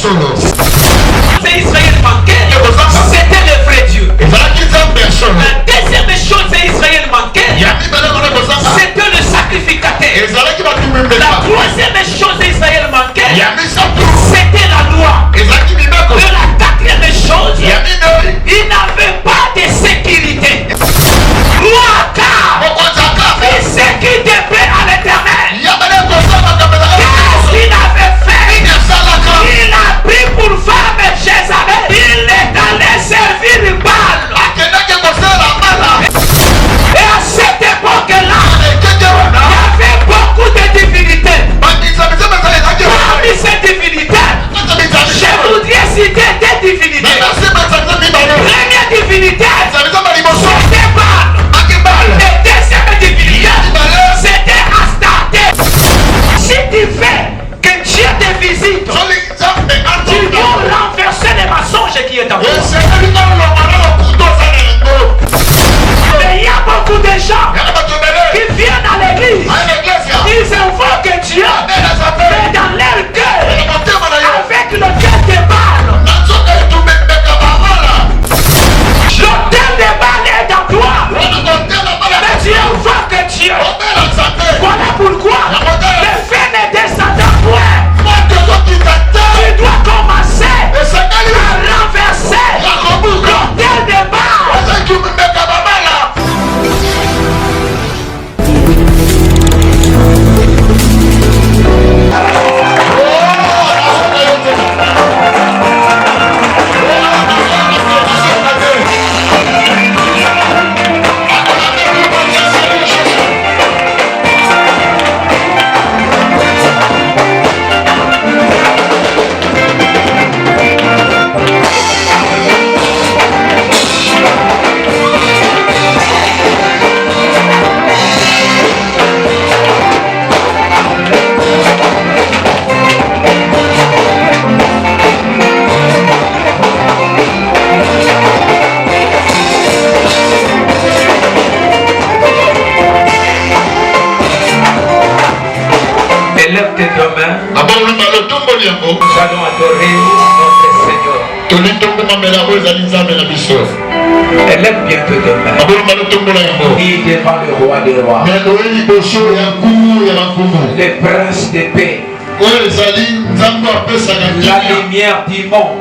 C'est Israël manquait, c'était le vrai Dieu. La deuxième chose c'est Israël manquait, c'était le sacrificateur. La troisième chose Israël manquait, c'était la loi. Et la quatrième chose, il n'avait pas de sécurité. Loi car il sait qu'il était prêt à l'éternel. Qu'est-ce qu'il avait fait? Il a pris pour femme Jézabel. Il est allé servir Baal. Et à cette époque-là, il y avait beaucoup de divinités. Parmi ces divinités, je voudrais citer des divinités. Première divinité, c'était Baal. Et deuxième divinité, c'était Astarté. Si tu veux que Dieu te visite, tu dois renverser les mensonges qui est en toi. Mais il y a beaucoup de gens qui viennent à l'église, ils invoquent Dieu, mais dans leur cœur, avec le cœur de Baal. L'autel de Baal est dans toi, mais tu invoques Dieu. Voilà pourquoi le feu ne descendant point. Tu dois commencer à renverser l'autel de Baal. Élève tes deux mains. Nous allons adorer notre Seigneur. Élève bien tes deux mains. Et devant le roi des rois, le prince de paix, la lumière du monde.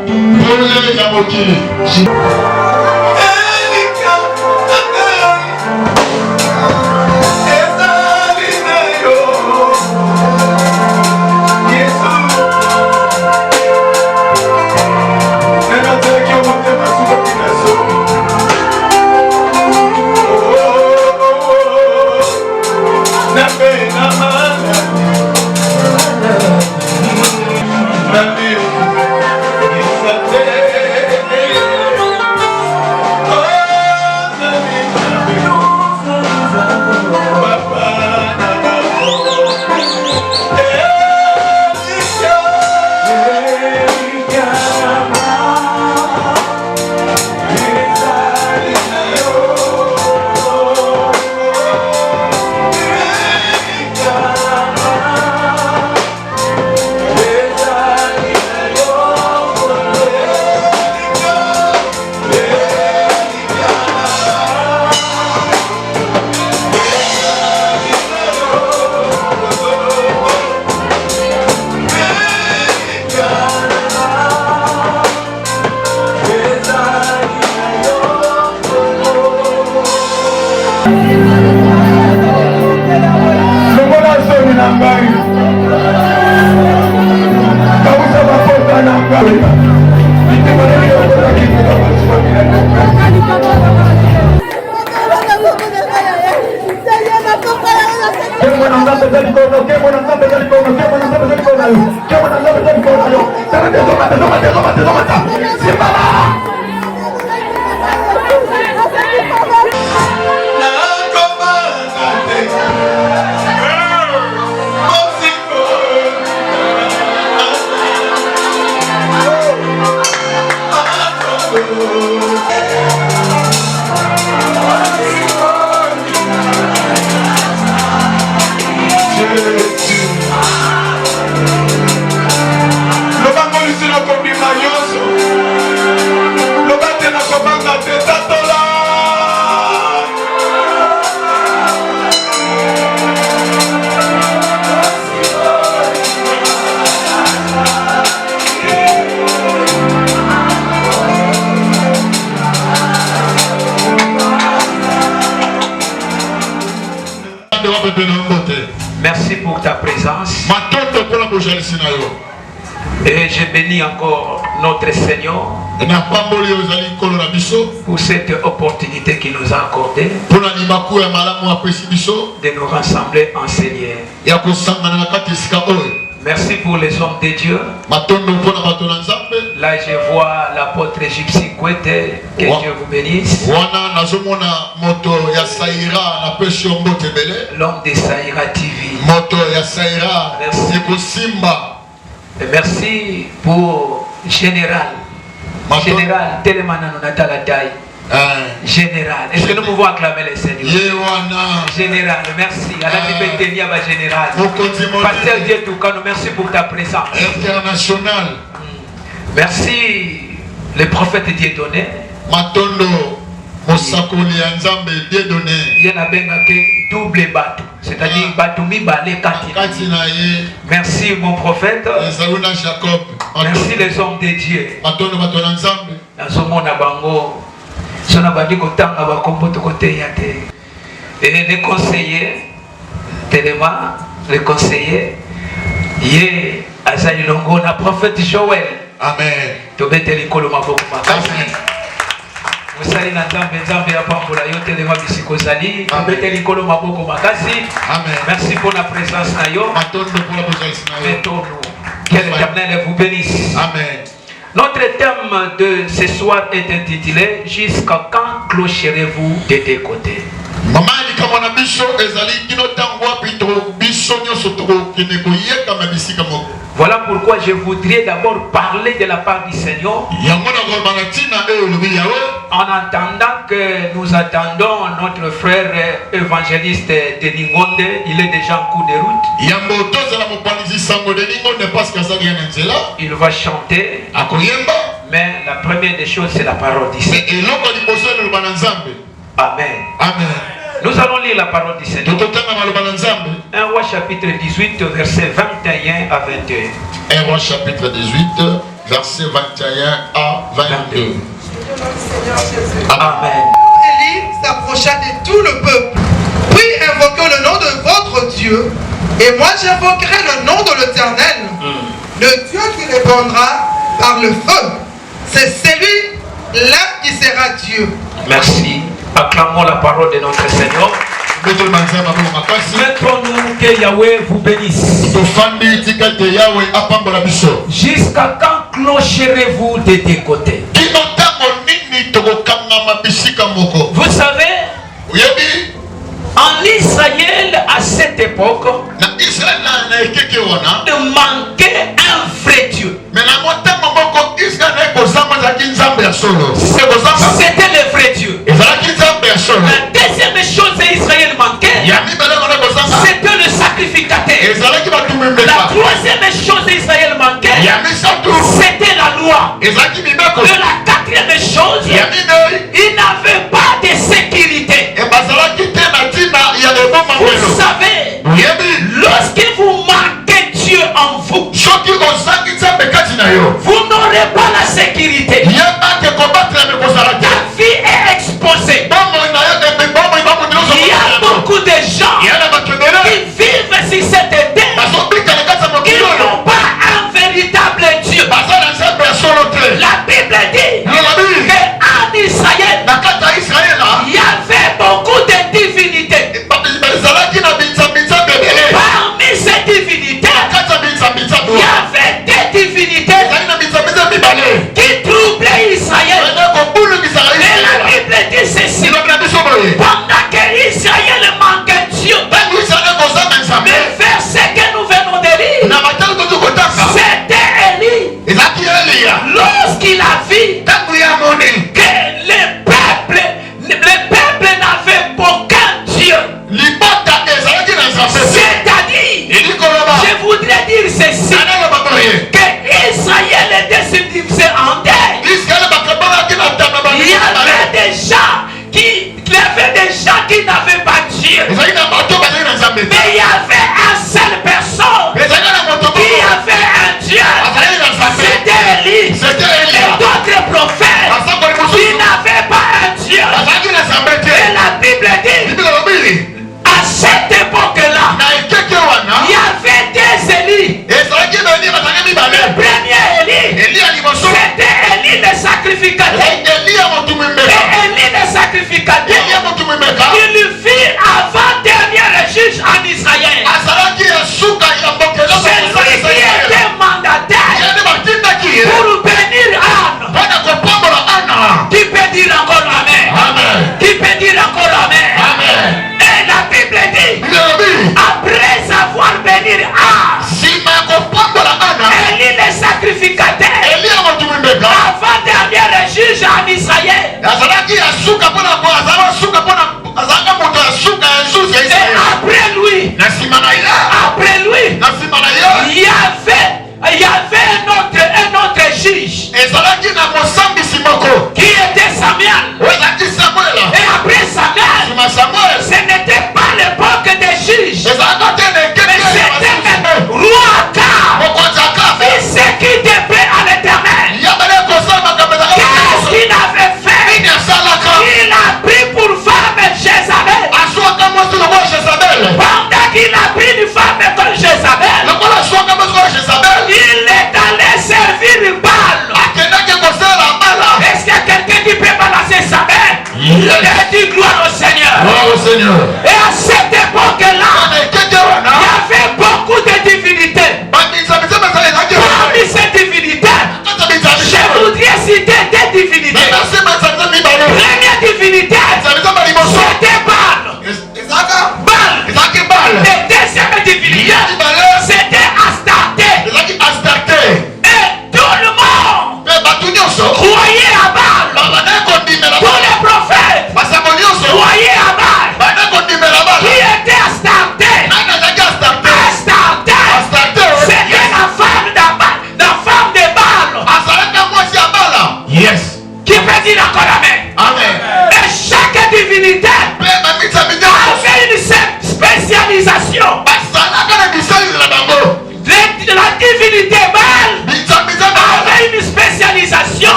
Le bango, Merci pour ta présence. Et je bénis encore notre Seigneur pour cette opportunité qu'il nous a accordée de nous rassembler en Seigneur. Merci pour les hommes de Dieu. Là, je vois l'apôtre Gypsy Kwete. Que Dieu vous bénisse. L'homme de Saïra TV. Merci. Et merci pour Général. Général, Télémana Natala Taï. Général, est-ce que nous pouvons acclamer le Seigneur? Général, merci. À la Tibétania, Général. Pasteur Dieu Toukano, merci pour ta présence. International. Merci, le prophète Dieudonné. Matondo, Mosakoli Anzambe Dieudonné. Il y en a bien double bateau, c'est-à-dire bateau mi balé katina. Merci mon prophète. Merci les hommes de Dieu. Matondo Matondo Anzambe. Dans ce monde à Bango. Et les conseillers, Téléma, les conseillers, Yé, Azali Longo, le prophète Joël. Amen. Tobete Likolo Maboko Makasi. Vous savez, Nzambe ya Pambola, yo Téléma Bisiko Zali. Tobete Likolo Maboko Makasi. Amen. Merci pour la présence Nayo. Mettons-nous. Que l'Éternel vous bénisse. Amen. Notre thème de ce soir est intitulé Jusqu'à quand clocherez-vous de tes côtés? Voilà pourquoi je voudrais d'abord parler de la part du Seigneur. En attendant que nous attendons notre frère évangéliste de Ningonde, il est déjà en cours de route. Il va chanter. Mais la première des choses, c'est la parole du Seigneur. Amen. Amen. Nous allons lire la parole du Seigneur. 1 Roi chapitre 18, verset 21 à 22. 1 Roi chapitre 18, verset 21 à 22. Amen. Élie s'approcha de tout le peuple. Puis invoquez le nom de votre Dieu. Et moi j'invoquerai le nom de l'Éternel. Le Dieu qui répondra par le feu. C'est celui-là qui sera Dieu. Merci. Acclamons la parole de notre Seigneur. Mettons-nous que Yahweh vous bénisse. Jusqu'à quand clocherez-vous de tes côtés? Vous savez, en Israël à cette époque, il manquait un vrai Dieu. C'était le vrai Dieu. La deuxième chose qu'Israël manquait, c'était le sacrificateur. La troisième chose qu'Israël manquait, c'était la loi. Et la quatrième chose, il n'avait pas de sécurité. Vous savez, lorsque vous manquez Dieu en vous, vous n'aurez pas la sécurité. Ta vie est exposée. Il y a beaucoup de gens qui vivent sur cette terre qui n'ont pas un véritable Dieu. La Bible dit qu'en Israël, il y avait beaucoup de divinités. Parmi ces divinités, il y avait des divinités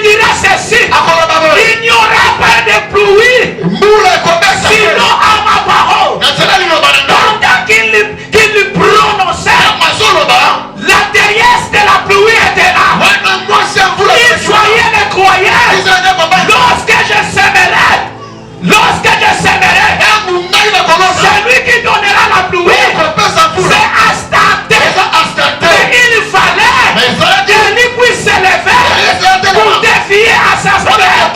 dira ceci. Il n'y aura pas de pluie. Sinon à ma parole. Pendant qu'il prononçait, la déesse de la pluie était là. Il soyez les croyants. Lorsque je sèmerai, celui qui donnera la pluie, c'est instantané. Mais il fallait que lui puisse s'élever pour défier à sa semaine.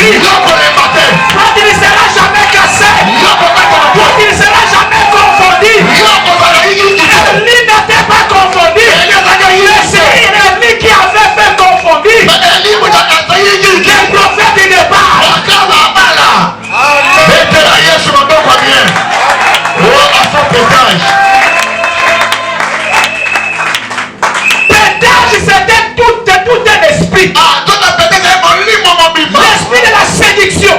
brisé. Toi, tu ne seras jamais cassé. Toi, tu ne seras jamais confondu. Élie n'était pas confondu. C'est Élie qui avait fait confondu les prophètes du départ. Pétage, c'était tout un esprit. L'esprit de la séduction.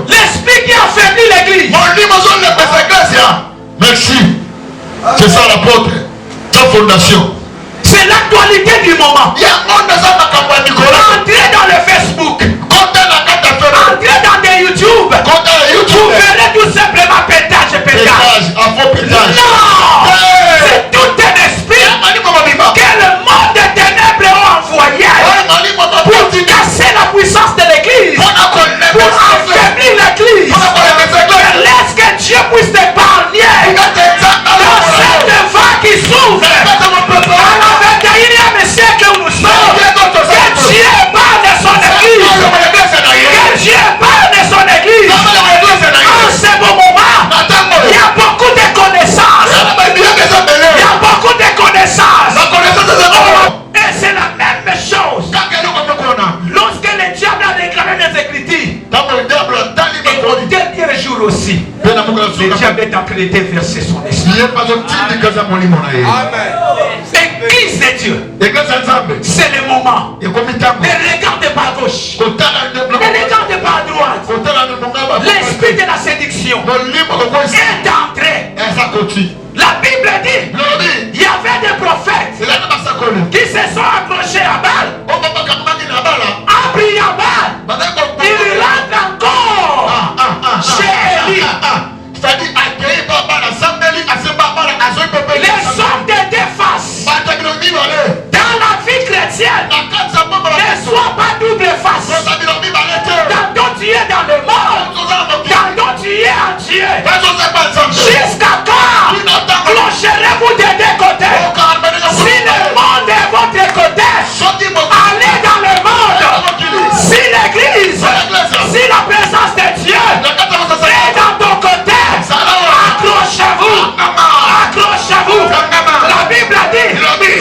L'esprit qui affaiblit l'église. Merci. C'est ça l'apôtre. Sa fondation. C'est l'actualité du moment. Entrez dans le Facebook. Entrez dans des YouTube. Vous verrez tout simplement pétage. Non! C'est tout un esprit que le monde des ténèbres a envoyé pour casser la puissance de l'église, pour affaiblir l'église. Laisse que Dieu puisse t'épargner dans cette vague qui s'ouvre. À la 21e siècle où nous sommes, que Dieu parle de son église. Que Dieu parle de son église. En ce bon moment, il y a beaucoup de connaissances. Il y a beaucoup de connaissances. Et c'est la même chose. Lorsque le diable a déclaré les Écritures, et au dernier jour aussi, le diable est en train de déverser son esprit. Église de Dieu, c'est le moment. Ne regarde pas à gauche, ne regarde pas à droite. L'esprit de la séduction est entré. La Bible dit, il y avait des prophètes qui se sont approchés à Baal. A pris à Baal. Il rentre encore chez Élie. Les hommes de déface dans la vie chrétienne ne soient pas double face. Tantôt tu es dans le monde, tantôt tu es en Dieu. Jusqu'à quand clocherez-vous des deux côtés? Si le monde est votre côté, allez dans le monde. Si l'église, si la présence de Dieu est dans ton côté, accrochez-vous. Accrochez-vous. La Bible dit,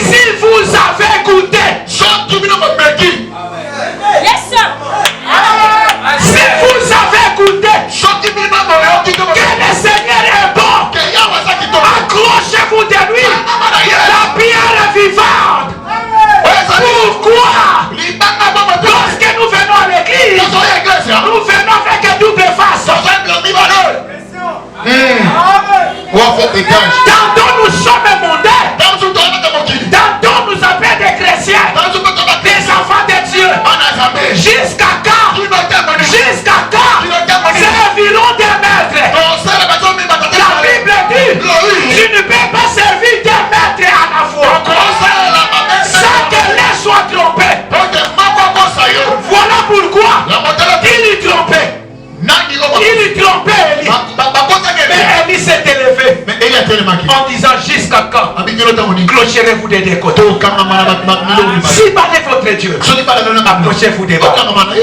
si vous avez goûté, si vous avez goûté que le Seigneur est bon, accrochez-vous de lui. La pierre est vivante. Pourquoi? Lorsque nous venons à l'église, nous venons avec un double face. Tantôt nous sommes mondains, tantôt nous appelons des chrétiens, des enfants de Dieu. Jusqu'à quand? Jusqu'à quand? Serviront des maîtres. La Bible dit, tu ne peux pas servir des maîtres à la fois. Sans que l'un soit trompé. Voilà pourquoi il y trompait. Il y trompait Élie. Mais Élie s'est élevé en disant, jusqu'à quand clocherez-vous des deux côtés? Si parlez votre Dieu, approchez-vous des bas.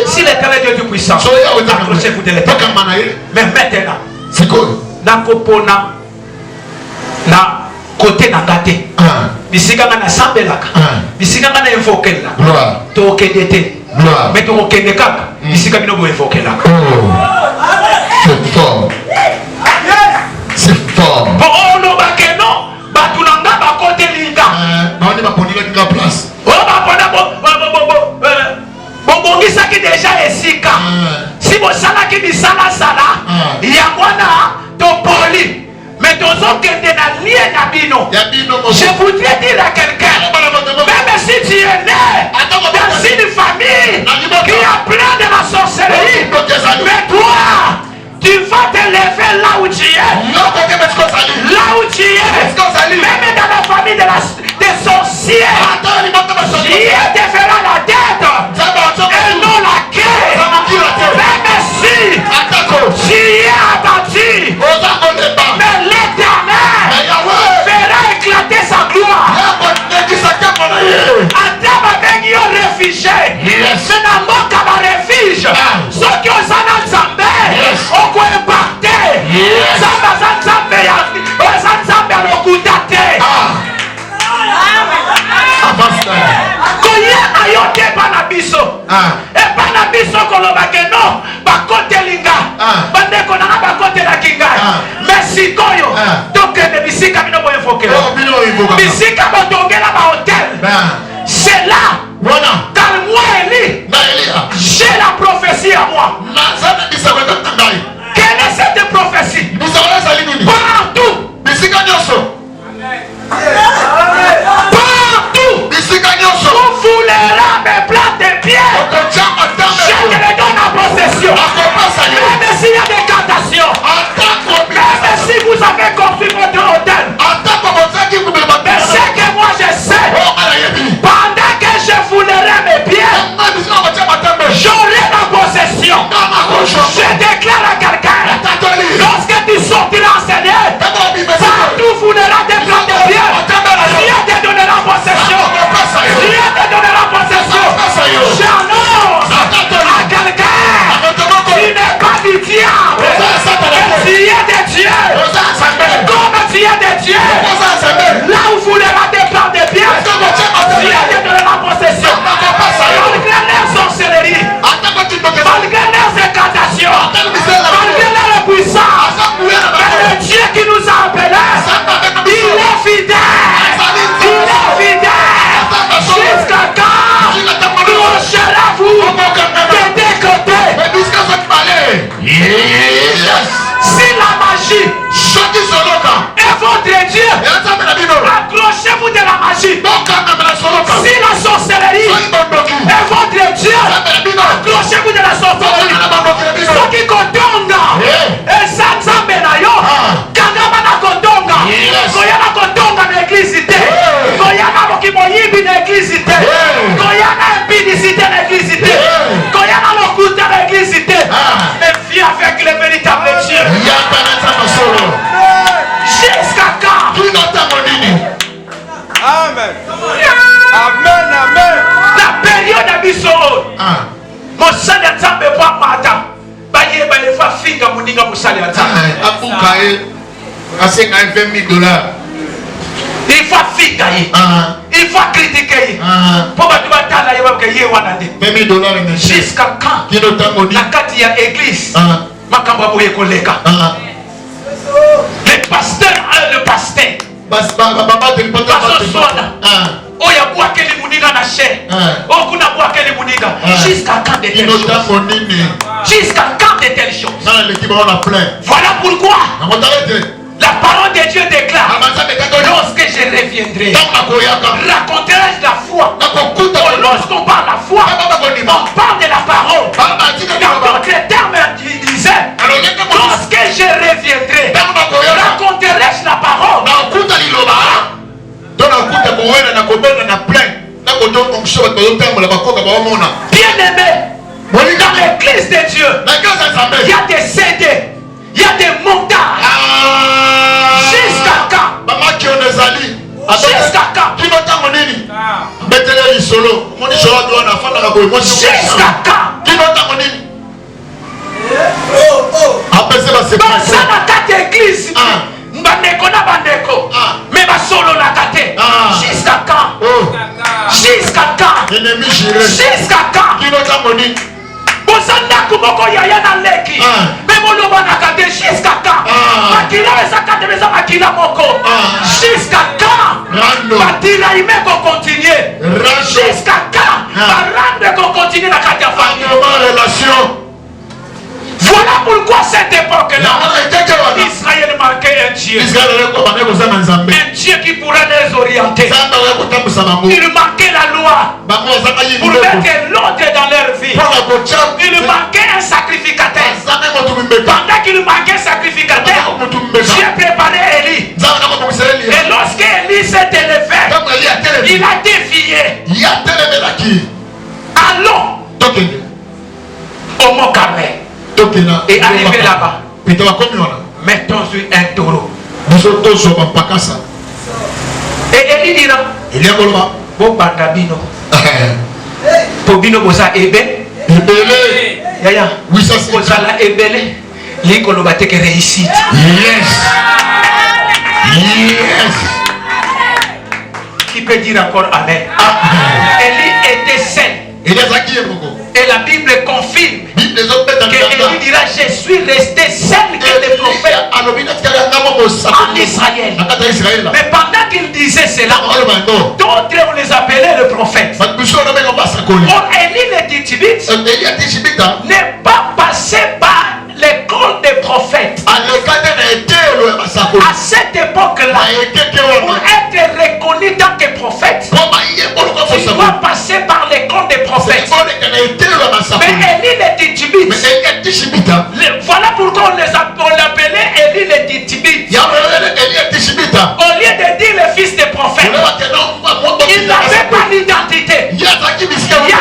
Si l'éternel Dieu du puissant, approchez-vous de l'éternel. Mais maintenant, nakopona na côté na gâté. Bisika na sambelaka. Bisika na invokela. Tokedete. Mais ton kenekaka. Bisika bino bo invokela. C'est fort. C'est fort. Bon no bakeno, batulanga ba côté linga. On va prendre la place. Oh ba pona bon qui déjà esika. Si vous sala qui bisala sala, yangwana to poli. Mais ton zone qui est dans lien d'abino. Je voudrais dire à quelqu'un, même si tu es né dans une famille qui a plein de la sorcellerie, mais toi, tu vas te lever là où tu es. Là où tu es. Même dans la famille des sorciers, Dieu te fera la tête et non la queue. Même si tu es abattu, mais l'Éternel fera éclater sa gloire. Adam a réfugié. C'est un mot qui va réfugier. rouge. Ce qui est en Zambé, on peut impacter. Zambé, Zambé, le coup d'athée. Koyena yote banabiso. Et banabiso kolobake no, bakote linga. Bandeko na bakote la kinga. Merci koyo. Donc ne bisika bino bo invoquer. Bisika botongela ba hôtel. C'est là. Car moi Élie, j'ai la prophétie à moi. Quelle est cette prophétie? Partout. Partout. Vous foulera mes plats de pied. Je te les donne en possession. Même s'il y a des cantations. Même si vous avez construit votre hôtel. Mais c'est que moi je sais. Pendant que je foulerai mes pieds, j'aurai la possession. Je déclare à quelqu'un, lorsque tu sortiras enseigner, partout foulera des plats de pied. Dieu te donnera possession. Dieu te donnera possession. J'annonce à quelqu'un, tu n'es pas du diable, tu es de Dieu. Comme tu es de Dieu, là où foulera des plats de pied, Dieu te donnera possession. Malgré leur sorcellerie, malgré leurs incantations, malgré leur puissance, mais le Dieu qui nous a appelés, il est fidèle. Il est fidèle. Jusqu'à quand crochez-la-vous de des côtés. Si la magie est votre Dieu, accrochez-vous de la magie. Si la sorcellerie est votre Dieu, accrochez-vous de la sorcellerie. Ceux qui contonga, et Sanzambe na yo, Kangamana contonga, Koyana contonga na l'église, Koyana Mokimoyibi na l'église, Koyana impudicité na l'église, Koyana l'occulte na l'église, mais vis avec le véritable Dieu. Jusqu'à quand? Amen. Amen, amen. La période à Bissau. Mon salaire ne pas matin. Baye baye fa finga muninga mon salaire. Il faut finga. Il faut critiquer. Pour que tu vas t'aller avec yé wanade. $20 Jusqu'à quand? La carte ya église. Makamba boye koleka. Le pasteur, le pasteur. Oya boa kele muniga na chair. Okuna boa kele muniga. Jusqu'à quand de telles choses? Jusqu'à quand de telles choses? Voilà pourquoi la parole de Dieu déclare, lorsque je reviendrai, raconterai-je la foi. Lorsqu'on parle de la foi, on parle de la parole. Dans d'autres termes, il disait, lorsque je reviendrai, raconterai-je la parole. Bien aimé, dans l'église de Dieu, il y a des CD, il y a des montages. Jusqu'à quand? Jusqu'à quand? Jusqu'à quand? Dans ça, la église, bandeko na bandeko, mais ma solo la kate. Jusqu'à quand? Jusqu'à quand? Jusqu'à quand? Bosanda kumoko yaya na leki. Mais mon loba na kate jusqu'à quand? Makila esa kate beza makila moko. Jusqu'à quand? Batila ime ko continuer. Jusqu'à quand? Barande ko continuer na kate famille. Voilà pourquoi cette époque-là, Israël manquait un Dieu. Un Dieu qui pourrait les orienter. Il manquait la loi pour mettre l'ordre dans leur vie. Il manquait un sacrificateur. Pendant qu'il manquait un sacrificateur, Dieu préparait Élie. Et lorsque Élie s'est élevé, il a défié. Allons au mont Carmel. Et arrivé là-bas, mettons sur un taureau. Et Élie dira, bon bandabino, pour bino bosa ebe, Ébélé. Yaya. Oui, ça c'est. Kozala ébélé. Likoloba teke réussite. Yes. Yes. Qui peut dire encore Amen? Élie était seul. Et la Bible confirme que Élie dira: je suis resté seul que les prophètes en Israël. Mais pendant qu'il disait cela, d'autres on les appelait le prophète. Or Élie le Tishbite n'est pas passé par l'école des prophètes. À cette époque-là, pour être reconnu tant que prophète, il doit passer par l'école des prophètes. Mais Élie le Tishbite, voilà pourquoi on l'appelait Élie le Tishbite. Au lieu de dire le fils des prophètes, il n'avait pas d'identité. Il y a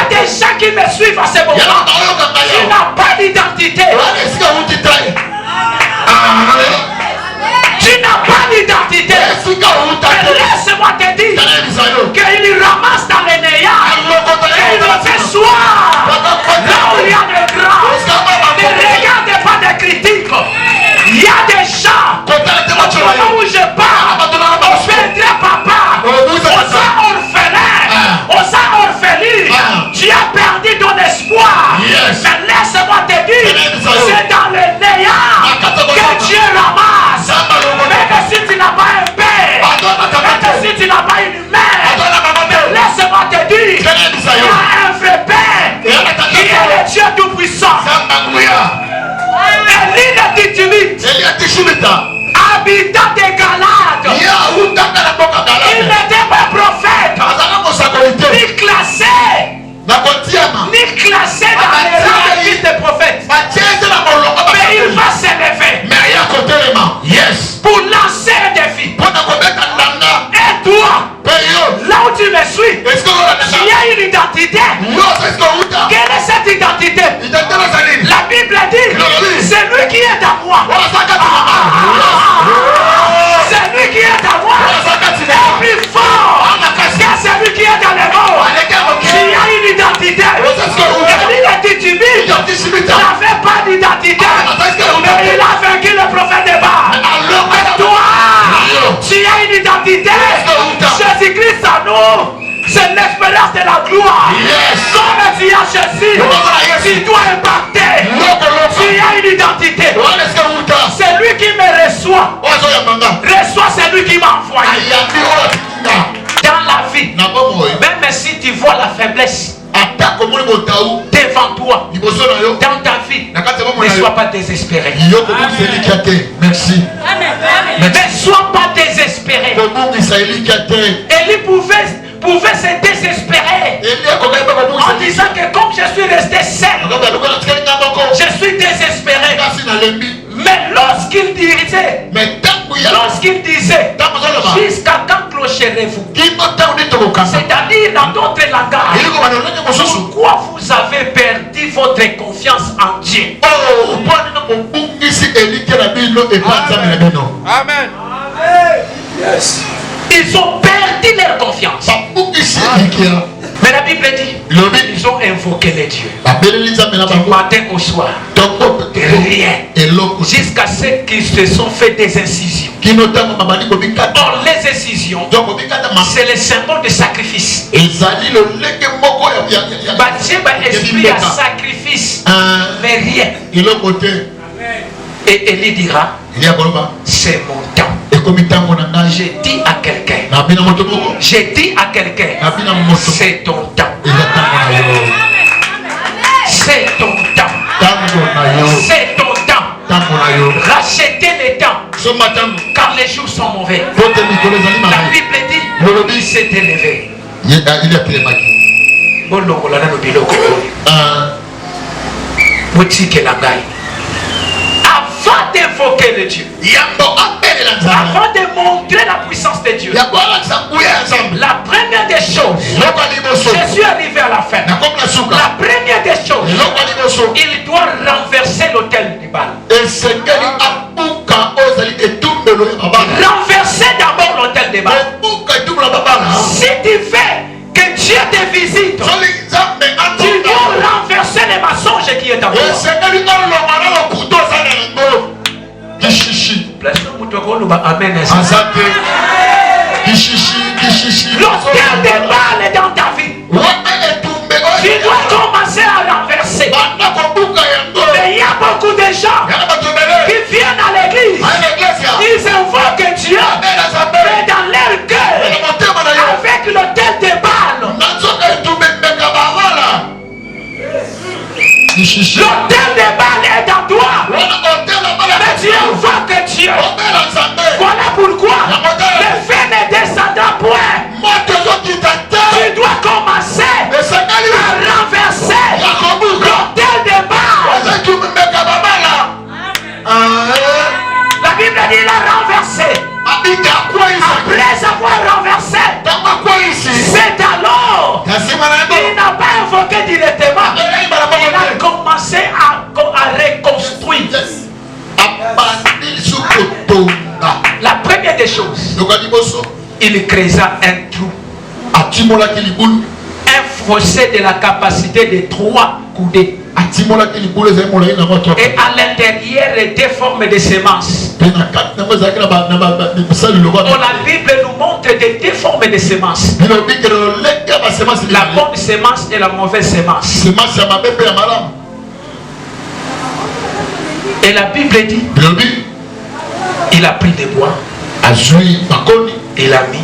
des gens qui me suivent à ce moment. Il n'a pas d'identité. Tu n'as pas d'identité. Laisse-moi te dire qu'il ramasse dans les néants et il le fait soir. Là où il y a des grands, ne regarde pas des critiques. Il y a des gens, au moment où je parle, on perdra papa, on sera orphelin, on sera orpheline. Tu as perdu ton espoir. Mais laisse-moi te dire, c'est dans les néants que Dieu ramasse. Même si tu n'as pas un père, même si tu n'as pas une mère, laisse-moi te dire, il y a un vrai père qui est le Dieu tout-puissant. Élie le Tishbite, habitant des Galades, il n'était pas prophète, ni classé dans les rangs des prophètes. Mais il va s'élever pour lancer un défi. Et toi, là où tu me suis, tu as une identité. Quelle est cette identité? La Bible dit, c'est lui qui est à moi. C'est lui qui est à moi. C'est plus fort que celui qui est dans les morts. Tu as une identité. Élie le Tishbite n'avait pas d'identité. Mais il a vaincu le prophète de Baal. Toi, tu as une identité. Jésus-Christ en nous, c'est l'expérience de la gloire. Comme tu as Jésus, tu dois impacter. Tu as une identité. C'est lui qui me reçoit. Reçoit celui qui m'a envoyé. Dans la vie, même si tu vois la faiblesse devant toi, dans ta vie, ne sois pas désespéré. Merci. Ne sois pas désespéré. Élie pouvait se désespérer en disant que comme je suis resté seul, je suis désespéré. Mais lorsqu'il disait jusqu'à quand clocherez-vous, c'est-à-dire dans d'autres langages, pourquoi vous avez perdu votre confiance en Dieu? Amen. Yes. Ils ont perdu leur confiance. Mais la Bible dit, ils ont invoqué les dieux du matin au soir. Rien. Jusqu'à ce qu'ils se sont fait des incisions. Or, les incisions, c'est le symbole de sacrifice. Dieu va esprit à sacrifice, mais rien. Et Élie dira, c'est mon temps. J'ai dit à quelqu'un, c'est ton temps. C'est ton temps. C'est ton temps. Rachetez les temps, car les jours sont mauvais. La Bible dit, il s'est élevé. Avant d'évoquer le Dieu, avant de montrer la puissance de Dieu, la première des choses, je suis arrivé à la fin. La première des choses, il doit renverser l'autel du Baal. Renverser d'abord l'autel du Baal. Si tu fais que Dieu te visite, tu dois renverser les en toi. Amen. L'autel des balles est dans ta vie. Tu dois commencer à renverser. Mais il y a beaucoup de gens qui viennent à l'église. Ils invoquent Dieu. Mais dans leur cœur, avec l'autel des balles. L'autel des balles est dans toi. Mais tu invoques Dieu. Voilà pourquoi le feu ne descendra point. Tu dois commencer à renverser l'autel des balles. La Bible dit il a renversé. Après avoir renversé, c'est alors il n'a pas invoqué directement. Il a commencé à reconstruire. La première des choses, il créera un trou, un fossé de la capacité de 3 coudées. Et à l'intérieur, des formes de semences. Oh, la Bible nous montre des formes de semences. La bonne semence et la mauvaise semence. Et la Bible dit, il a pris des bois, il a mis,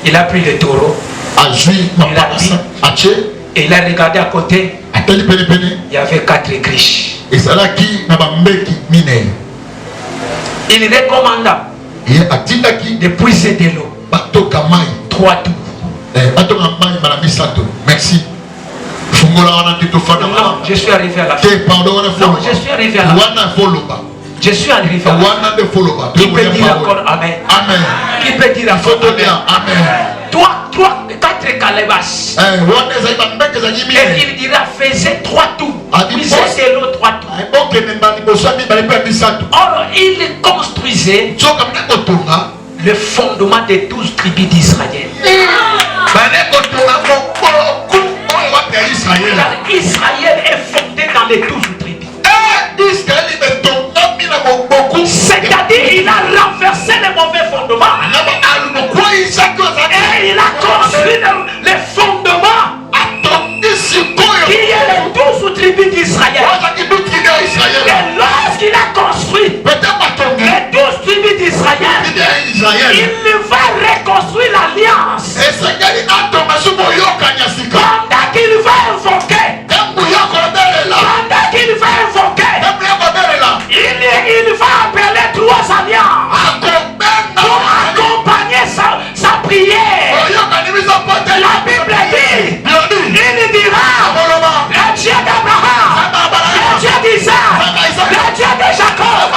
il a pris le taureau, et il a regardé à côté, il y avait 4 criches. Il recommanda de puiser de l'eau, 3 tours. Merci. Non, je suis arrivé à la fin. Non, je suis arrivé à la fin. Je suis arrivé à la fin. Qui peut dire encore Amen? Amen. Qui peut dire encore Amen? 4 calebasses. Et il dira faisait 3 tours. Puisez de l'eau 3 tours. Or, il construisait le fondement des 12 tribus d'Israël. Car Israël est fondé dans les 12 tribus. C'est-à-dire il a renversé les mauvais fondements. Et il a construit les fondements qui est les 12 tribus d'Israël. Et lorsqu'il a construit les 12 tribus d'Israël, il va reconstruire l'alliance. Pendant qu'il va invoquer, il va appeler 3 alliances pour accompagner sa prière. La Bible dit, il dira, le Dieu d'Abraham, le Dieu d'Isaac, le Dieu de Jacob,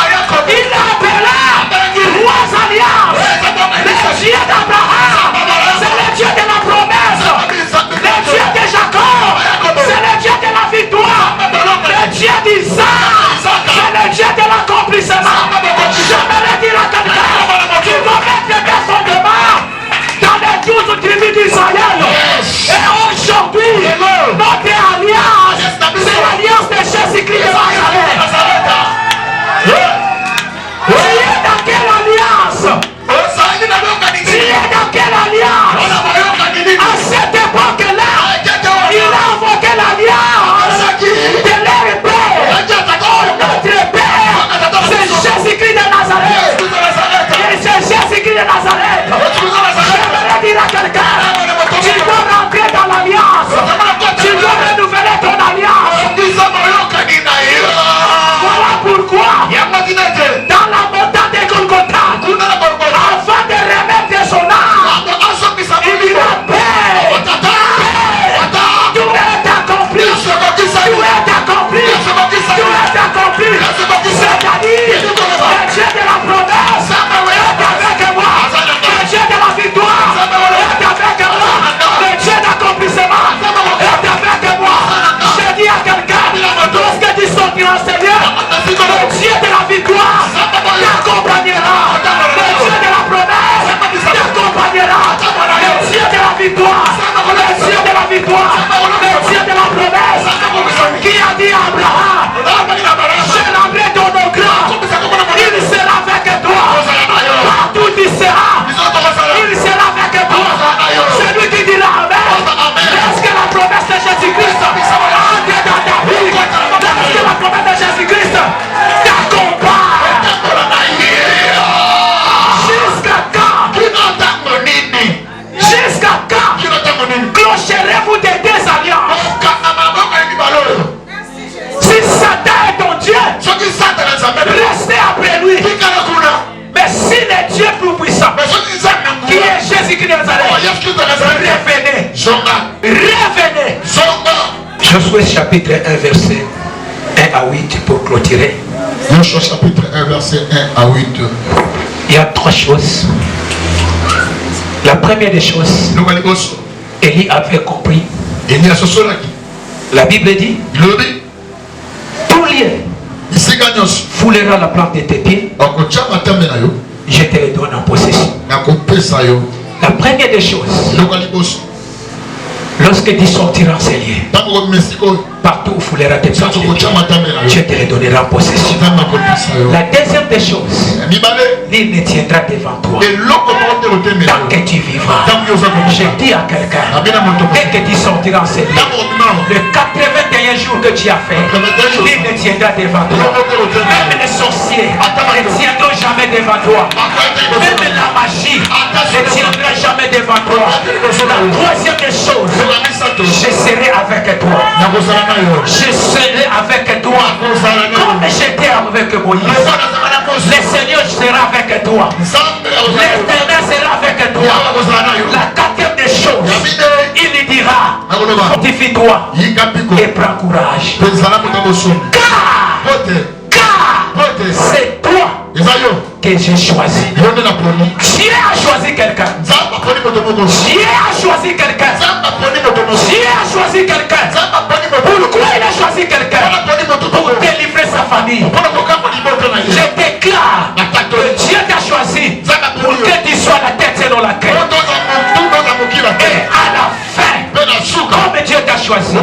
il appellera 3 alliances. Le Dieu d'Abraham, c'est le Dieu de la promesse. Le Dieu de Jacob, c'est le Dieu de la victoire. Le Dieu d'Isaac, c'est le Dieu de l'accomplissement. J'aimerais dire à quelqu'un, tu dois mettre des fondements dans les 12 tribus d'Israël. Et aujourd'hui, notre alliance, c'est l'alliance de Jésus-Christ de Nazareth. Tu es dans quelle alliance? Tu es dans quelle alliance? À cette époque-là, il a invoqué l'alliance de leur Père. Notre Père, c'est Jésus-Christ de Nazareth. Et c'est Jésus-Christ de Nazareth. J'aimerais dire à quelqu'un, tu dois rentrer dans l'alliance. Tu dois renouveler ton alliance. Voilà pourquoi, dans la montagne de Golgotha, avant de remettre son âme, il dira Père, tout est accompli. Tout est accompli. Tout est accompli. C'est-à-dire, le Dieu de la promesse est avec moi. Le Dieu de la victoire est avec moi. Le Dieu d'accomplissement est avec moi. Je dis à quelqu'un, lorsque tu sortiras au Seigneur, le Dieu de la victoire t'accompagnera. Le Dieu de la promesse t'accompagnera. Le Dieu de la victoire. Le Dieu de la victoire. Le Dieu de la promesse qui a dit à Abraham, Josué chapitre 1 verset 1 à 8 pour clôturer. Josué chapitre 1 verset 1 à 8. Il y a 3 choses. La première des choses, Élie avait compris. La Bible dit, tout lieu foulera la plante de tes pieds, je te le donne en possession. La première des choses, lorsque tu sortiras en ces lieux, partout où foulera tes pieds, je te le donnerai en possession. La deuxième des choses, nul ne tiendra devant toi tant que tu vivras. Je dis à quelqu'un, dès que tu sortiras en ces lieux, le 81 jours que tu as fait, nul ne tiendra devant toi. Même les sorciers ne tiendront jamais devant toi. Même la magie ne tiendra jamais devant toi. La troisième des choses, je serai avec toi. Je serai avec toi. Comme j'étais avec Moïse. Le Seigneur sera avec toi. L'Éternel sera avec toi. La quatrième des choses, il dira, fortifie-toi et prends courage. Car c'est toi que j'ai choisi. Dieu a choisi quelqu'un. Dieu a choisi quelqu'un. Dieu a choisi quelqu'un. Pourquoi il a choisi quelqu'un? Pour délivrer sa famille. Je déclare que Dieu t'a choisi pour que tu sois la tête selon la quête. Et à la fin, comme Dieu t'a choisi,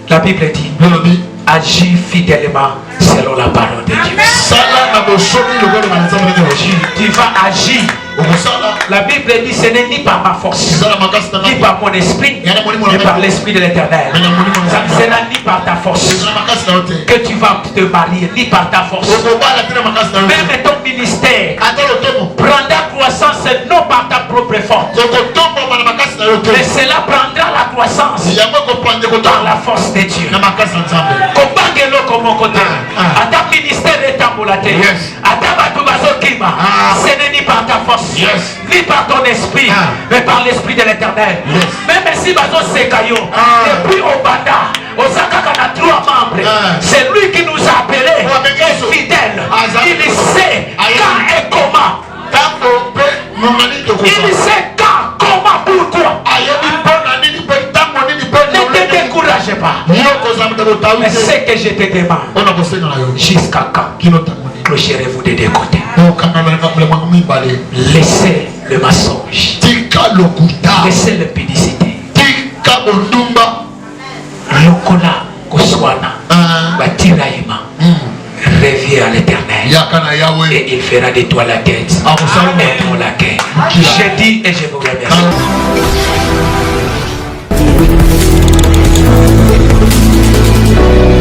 la Bible dit, agis fidèlement selon la parole de Dieu. Tu vas agir. La Bible dit ce n'est ni par ma force, ni par mon esprit, mais par l'esprit de l'Éternel. Ça ne sera ni par ta force que tu vas te marier, ni par ta force. Même ton ministère prendra croissance non par ta propre force, mais cela prendra la croissance par la force de Dieu. Comme côté, à ta ministère est ambulaté, à ta batubazokima, ce n'est ni par ta force, ni par ton esprit, mais par l'esprit de l'Éternel. Même si bazo sekayo, depuis au banda, au sakaka na 3 membres, c'est lui qui nous a appelés fidèles. Il sait quand et comment. Il sait quand, comment, pourquoi. Ne te décourage pas. Mais ce que je te demande, jusqu'à quand clocherez-vous des deux côtés? Laissez le mensonge, laissez l'impudicité. Lokola Koswana Batiraïma, reviens à l'Éternel et il fera de toi la tête et pour laquelle je dis et je vous remercie.